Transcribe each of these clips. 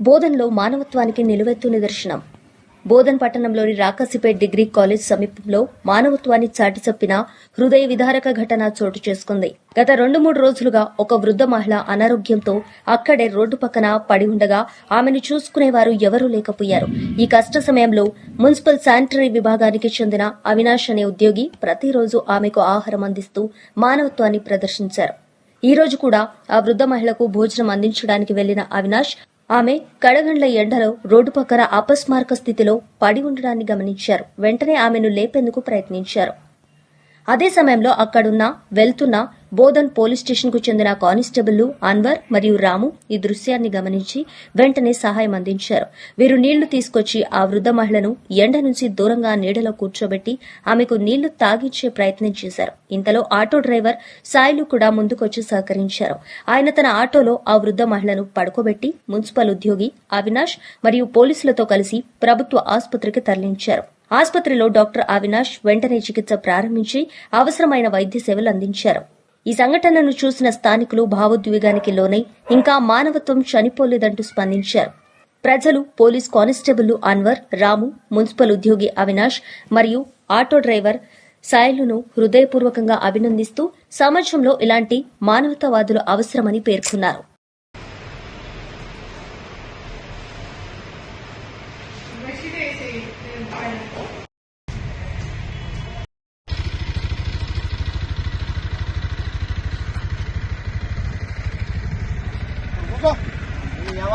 బోధన్లో మానవత్వానికి నిలువెత్తు నిదర్శనం. బోధన్ పట్టణంలోని రాకాసిపేట్ డిగ్రీ కాలేజ్ సమీపంలో మానవత్వాన్ని చాటి చెప్పిన హృదయ విదారక ఘటన చోటు చేసుకుంది. గత 2-3 రోజులుగా ఒక వృద్ధ మహిళ అనారోగ్యంతో అక్కడే రోడ్డు పక్కన పడి ఉండగా ఆమెను చూసుకునేవారు ఎవరూ లేకపోయారు. ఈ కష్ట సమయంలో మున్సిపల్ శానిటరీ విభాగానికి చెందిన అవినాష్ అనే ఉద్యోగి ప్రతిరోజు ఆమెకు ఆహారం అందిస్తూ మానవత్వాన్ని ప్రదర్శించారు. ఈ రోజు కూడా ఆ వృద్ధ మహిళకు భోజనం అందించడానికి వెళ్లిన అవినాష్ ఆమె కడగండ్ల ఎండలో రోడ్డు పక్కన అపస్మారక స్థితిలో పడి ఉండడాన్ని గమనించారు. వెంటనే ఆమెను లేపేందుకు ప్రయత్నించారు. అదే సమయంలో వెళ్తున్న బోధన్ పోలీస్ స్టేషన్ కు చెందిన కానిస్టేబుల్ అన్వర్ మరియు రాము ఈ దృశ్యాన్ని గమనించి వెంటనే సహాయం అందించారు. వీరు నీళ్లు తీసుకొచ్చి ఆ వృద్ధ మహిళను ఎండ నుంచి దూరంగా నీడలో కూర్చోబెట్టి ఆమెకు నీళ్లు తాగించే ప్రయత్నం చేశారు. ఇంతలో ఆటో డ్రైవర్ సాయిలు కూడా ముందుకొచ్చి సహకరించారు. ఆయన తన ఆటోలో ఆ వృద్ధ మహిళను పడుకోబెట్టి మున్సిపల్ ఉద్యోగి అవినాష్ మరియు పోలీసులతో కలిసి ప్రభుత్వ ఆసుపత్రికి తరలించారు. ఆసుపత్రిలో డాక్టర్ అవినాష్ వెంటనే చికిత్స ప్రారంభించి అవసరమైన వైద్య సేవలు అందించారు. ఈ సంఘటనను చూసిన స్థానికులు భావోద్వేగానికి లోనై ఇంకా మానవత్వం చనిపోలేదంటూ స్పందించారు. ప్రజలు పోలీస్ కానిస్టేబుల్ అన్వర్, రాము, మున్సిపల్ ఉద్యోగి అవినాష్ మరియు ఆటో డ్రైవర్ సాయిలును హృదయపూర్వకంగా అభినందిస్తూ సమాజంలో ఇలాంటి మానవతావాదులు అవసరమని పేర్కొన్నారు.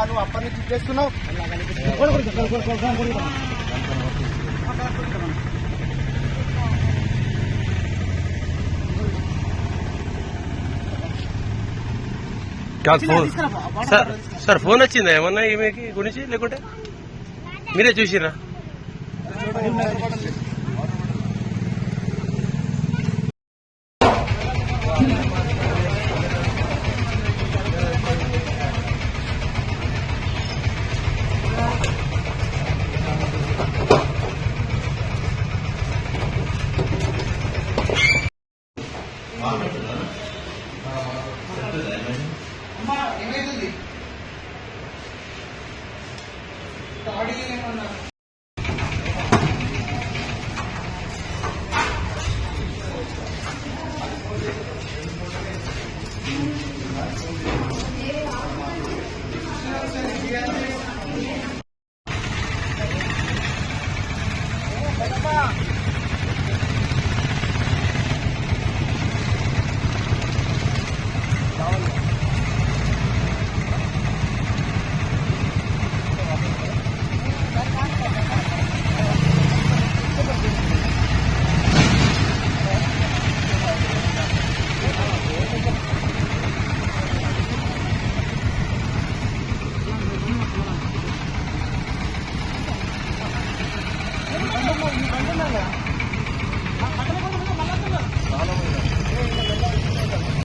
నువ్వు అప్పటి నుంచి చేస్తున్నావు. సార్ ఫోన్ వచ్చిందా ఏమన్నా ఈమెకి గురించి, లేకుంటే మీరే చూసిరా? ఏమైతుంది